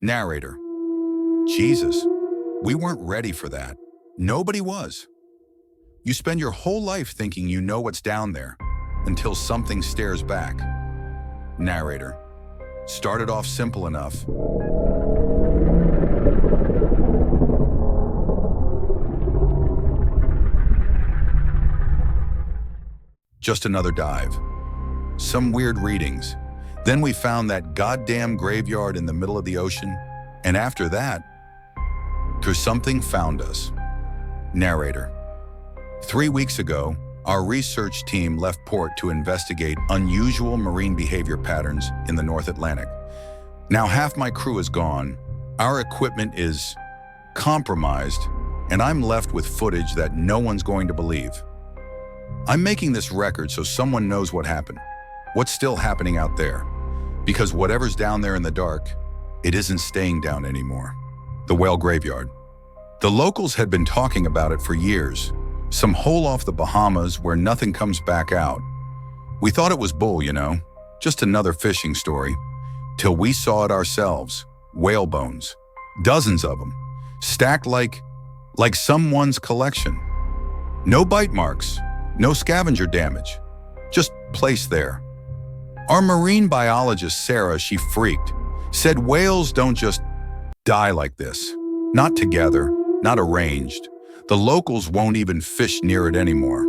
Narrator: Jesus, we weren't ready for that. Nobody was. You spend your whole life thinking you know what's down there until something stares back. Narrator: started off simple enough. Just another dive. Some weird readings. Then we found that goddamn graveyard in the middle of the ocean. And after that, something found us. Narrator: 3 weeks ago, our research team left port to investigate unusual marine behavior patterns in the North Atlantic. Now half my crew is gone, our equipment is compromised, and I'm left with footage that no one's going to believe. I'm making this record so someone knows what happened, what's still happening out there. Because whatever's down there in the dark, it isn't staying down anymore. The whale graveyard. The locals had been talking about it for years. Some hole off the Bahamas where nothing comes back out. We thought it was bull, just another fishing story. Till we saw it ourselves. Whale bones. Dozens of them. Stacked like someone's collection. No bite marks. No scavenger damage. Just placed there. Our marine biologist, Sarah, she freaked. Said whales don't just die like this. Not together, not arranged. The locals won't even fish near it anymore.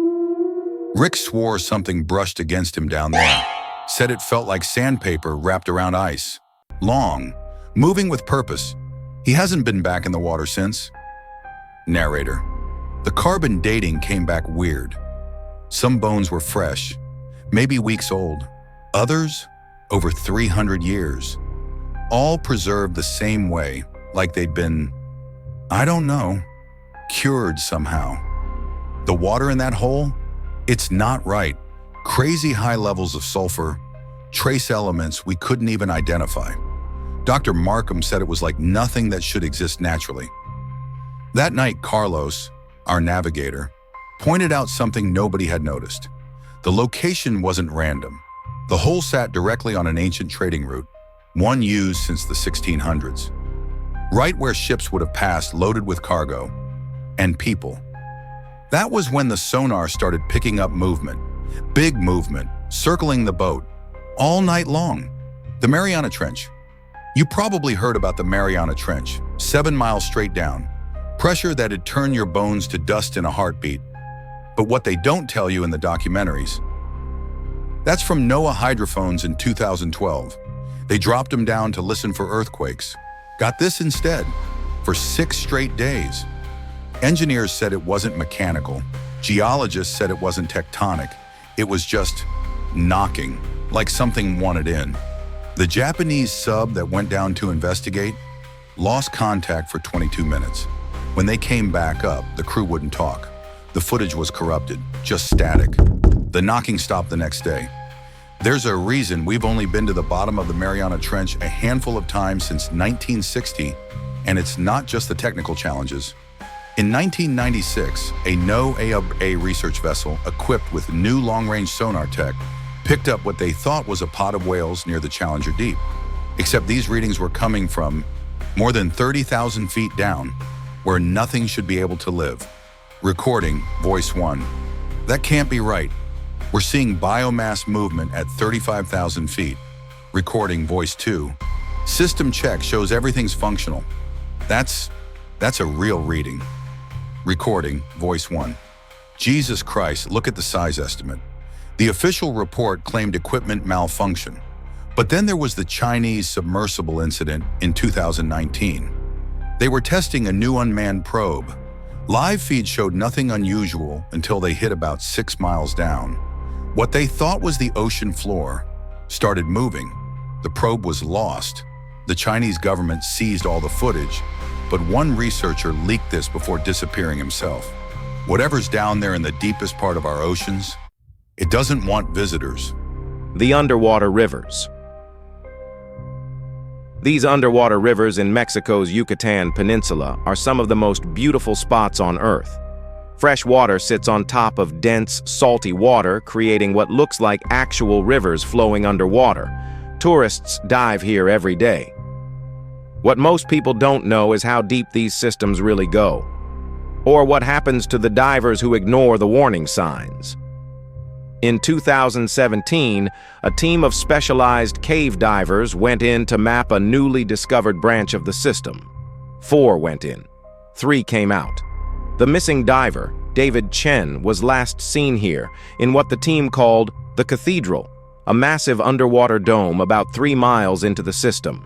Rick swore something brushed against him down there. Said it felt like sandpaper wrapped around ice. Long, moving with purpose. He hasn't been back in the water since. Narrator: the carbon dating came back weird. Some bones were fresh, maybe weeks old. Others, over 300 years. All preserved the same way, like they'd been, I don't know, cured somehow. The water in that hole? It's not right. Crazy high levels of sulfur, trace elements we couldn't even identify. Dr. Markham said it was like nothing that should exist naturally. That night, Carlos, our navigator, pointed out something nobody had noticed. The location wasn't random. The hole sat directly on an ancient trading route, one used since the 1600s. Right where ships would have passed loaded with cargo and people. That was when the sonar started picking up movement, big movement, circling the boat, all night long. The Mariana Trench. You probably heard about the Mariana Trench, 7 miles straight down. Pressure that'd turn your bones to dust in a heartbeat. But what they don't tell you in the documentaries, that's from NOAA hydrophones in 2012. They dropped them down to listen for earthquakes. Got this instead, for 6 straight days. Engineers said it wasn't mechanical. Geologists said it wasn't tectonic. It was just knocking, like something wanted in. The Japanese sub that went down to investigate lost contact for 22 minutes. When they came back up, the crew wouldn't talk. The footage was corrupted, just static. The knocking stopped the next day. There's a reason we've only been to the bottom of the Mariana Trench a handful of times since 1960, and it's not just the technical challenges. In 1996, a NOAA research vessel equipped with new long-range sonar tech picked up what they thought was a pod of whales near the Challenger Deep. Except these readings were coming from more than 30,000 feet down, where nothing should be able to live. Recording, voice 1. That can't be right. We're seeing biomass movement at 35,000 feet. Recording, voice 2. System check shows everything's functional. That's a real reading. Recording, voice 1. Jesus Christ, look at the size estimate. The official report claimed equipment malfunction. But then there was the Chinese submersible incident in 2019. They were testing a new unmanned probe. Live feed showed nothing unusual until they hit about 6 miles down. What they thought was the ocean floor started moving. The probe was lost. The Chinese government seized all the footage, but one researcher leaked this before disappearing himself. Whatever's down there in the deepest part of our oceans, it doesn't want visitors. The underwater rivers. These underwater rivers in Mexico's Yucatan Peninsula are some of the most beautiful spots on Earth. Fresh water sits on top of dense, salty water, creating what looks like actual rivers flowing underwater. Tourists dive here every day. What most people don't know is how deep these systems really go, or what happens to the divers who ignore the warning signs. In 2017, a team of specialized cave divers went in to map a newly discovered branch of the system. 4 went in. 3 came out. The missing diver, David Chen, was last seen here in what the team called the Cathedral, a massive underwater dome about 3 miles into the system.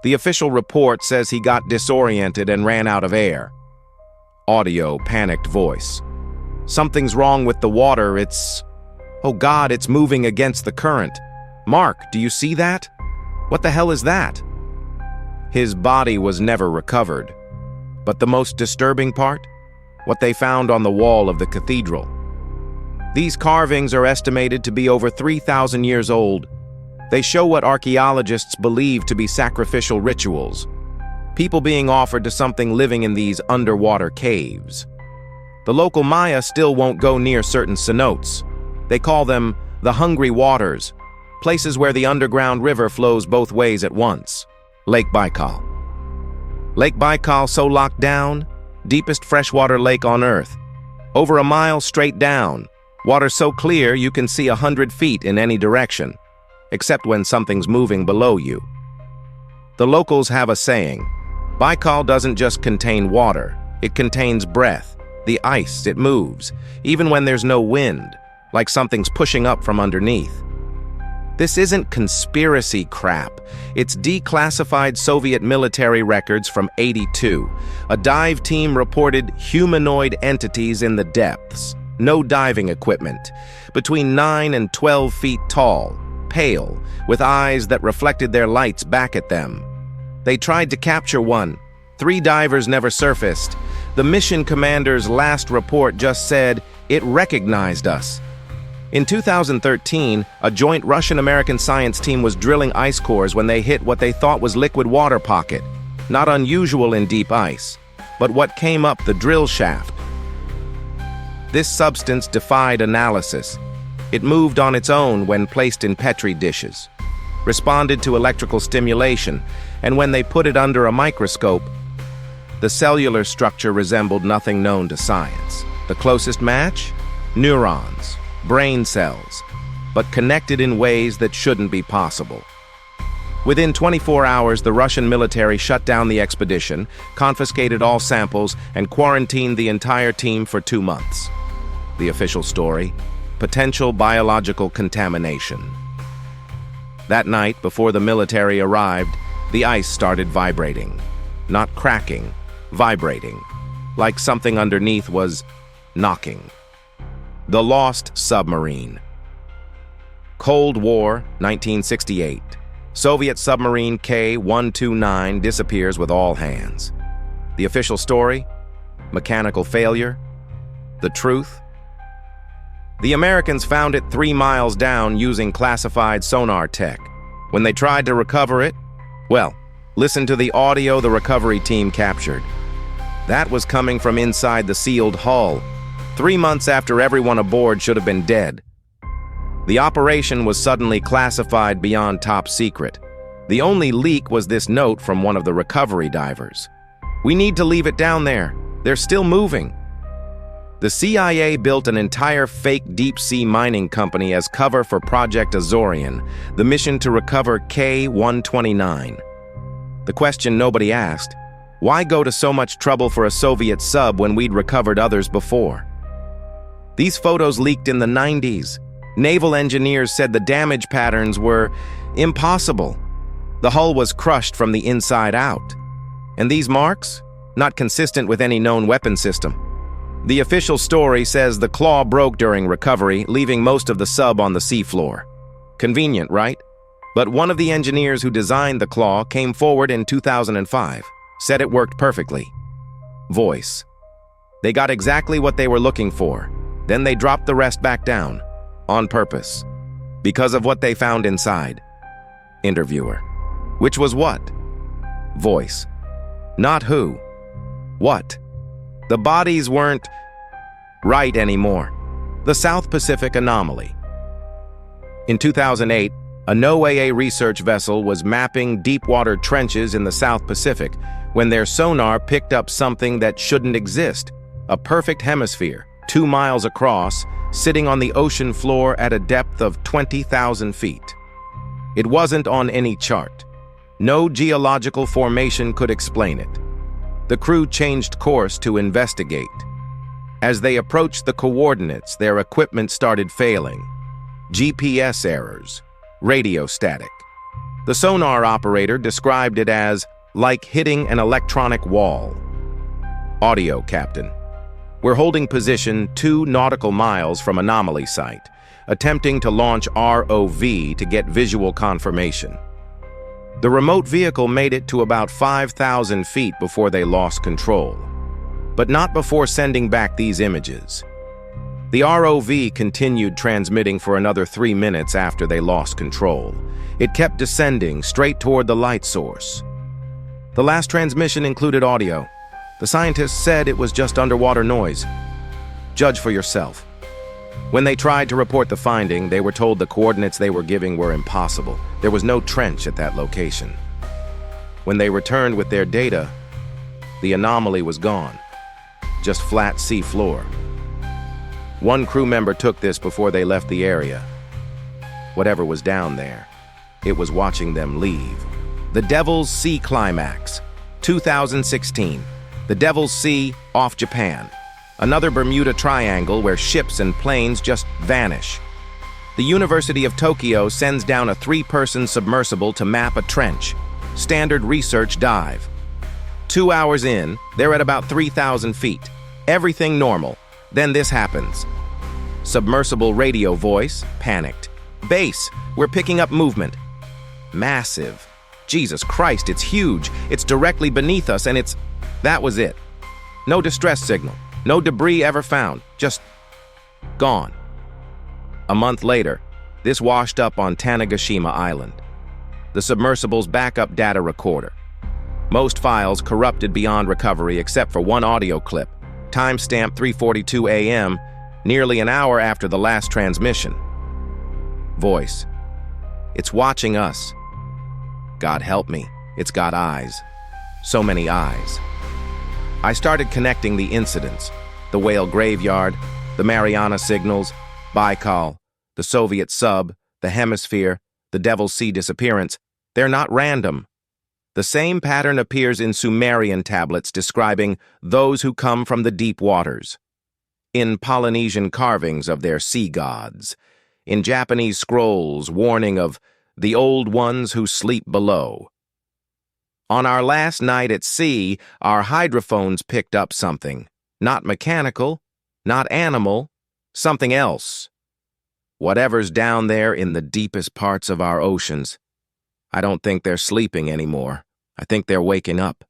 The official report says he got disoriented and ran out of air. Audio, panicked voice. Something's wrong with the water, oh God, it's moving against the current. Mark, do you see that? What the hell is that? His body was never recovered. But the most disturbing part? What they found on the wall of the cathedral. These carvings are estimated to be over 3,000 years old. They show what archaeologists believe to be sacrificial rituals, people being offered to something living in these underwater caves. The local Maya still won't go near certain cenotes. They call them the hungry waters, places where the underground river flows both ways at once. Lake Baikal. Lake Baikal so locked down, deepest freshwater lake on Earth. Over a mile straight down, water so clear you can see 100 feet in any direction, except when something's moving below you. The locals have a saying, Baikal doesn't just contain water, it contains breath, the ice, it moves, even when there's no wind, like something's pushing up from underneath. This isn't conspiracy crap. It's declassified Soviet military records from '82. A dive team reported humanoid entities in the depths. No diving equipment. Between 9 and 12 feet tall, pale, with eyes that reflected their lights back at them. They tried to capture one. 3 divers never surfaced. The mission commander's last report just said, "It recognized us." In 2013, a joint Russian-American science team was drilling ice cores when they hit what they thought was liquid water pocket. Not unusual in deep ice, but what came up the drill shaft. This substance defied analysis. It moved on its own when placed in Petri dishes, responded to electrical stimulation, and when they put it under a microscope, the cellular structure resembled nothing known to science. The closest match? Neurons. Brain cells, but connected in ways that shouldn't be possible. Within 24 hours, the Russian military shut down the expedition, confiscated all samples, and quarantined the entire team for 2 months. The official story: potential biological contamination. That night, before the military arrived, the ice started vibrating. Not cracking, vibrating, like something underneath was knocking. The Lost Submarine. Cold War, 1968. Soviet submarine K-129 disappears with all hands. The official story? Mechanical failure? The truth? The Americans found it 3 miles down using classified sonar tech. When they tried to recover it, well, listen to the audio the recovery team captured. That was coming from inside the sealed hull, 3 months after everyone aboard should have been dead. The operation was suddenly classified beyond top secret. The only leak was this note from one of the recovery divers. "We need to leave it down there. They're still moving." The CIA built an entire fake deep-sea mining company as cover for Project Azorian, the mission to recover K-129. The question nobody asked, why go to so much trouble for a Soviet sub when we'd recovered others before? These photos leaked in the 90s. Naval engineers said the damage patterns were impossible. The hull was crushed from the inside out. And these marks? Not consistent with any known weapon system. The official story says the claw broke during recovery, leaving most of the sub on the seafloor. Convenient, right? But one of the engineers who designed the claw came forward in 2005, said it worked perfectly. Voice. They got exactly what they were looking for. Then they dropped the rest back down, on purpose, because of what they found inside. Interviewer. Which was what? Voice. Not who. What? The bodies weren't right anymore. The South Pacific Anomaly. In 2008, A NOAA research vessel was mapping deep-water trenches in the South Pacific when their sonar picked up something that shouldn't exist, a perfect hemisphere, 2 miles across, sitting on the ocean floor at a depth of 20,000 feet. It wasn't on any chart. No geological formation could explain it. The crew changed course to investigate. As they approached the coordinates, their equipment started failing. GPS errors, radio static. The sonar operator described it as like hitting an electronic wall. Audio, Captain. We're holding position 2 nautical miles from Anomaly site, attempting to launch ROV to get visual confirmation. The remote vehicle made it to about 5,000 feet before they lost control, but not before sending back these images. The ROV continued transmitting for another 3 minutes after they lost control. It kept descending straight toward the light source. The last transmission included audio. The scientists said it was just underwater noise. Judge for yourself. When they tried to report the finding, they were told the coordinates they were giving were impossible. There was no trench at that location. When they returned with their data, the anomaly was gone. Just flat sea floor. One crew member took this before they left the area. Whatever was down there, it was watching them leave. The Devil's Sea Climax, 2016. The Devil's Sea, off Japan. Another Bermuda Triangle where ships and planes just vanish. The University of Tokyo sends down a 3-person submersible to map a trench. Standard research dive. 2 hours in, they're at about 3,000 feet. Everything normal. Then this happens. Submersible radio voice, panicked. Base, we're picking up movement. Massive. Jesus Christ, it's huge. It's directly beneath us and it's... That was it. No distress signal. No debris ever found. Just gone. A month later, this washed up on Tanegashima Island. The submersible's backup data recorder. Most files corrupted beyond recovery except for one audio clip, timestamp 3:42 a.m., nearly an hour after the last transmission. Voice. It's watching us. God help me, it's got eyes. So many eyes. I started connecting the incidents, the whale graveyard, the Mariana signals, Baikal, the Soviet sub, the hemisphere, the Devil's Sea disappearance. They're not random. The same pattern appears in Sumerian tablets describing those who come from the deep waters, in Polynesian carvings of their sea gods, in Japanese scrolls warning of the old ones who sleep below. On our last night at sea, our hydrophones picked up something. Not mechanical, not animal, something else. Whatever's down there in the deepest parts of our oceans. I don't think they're sleeping anymore. I think they're waking up.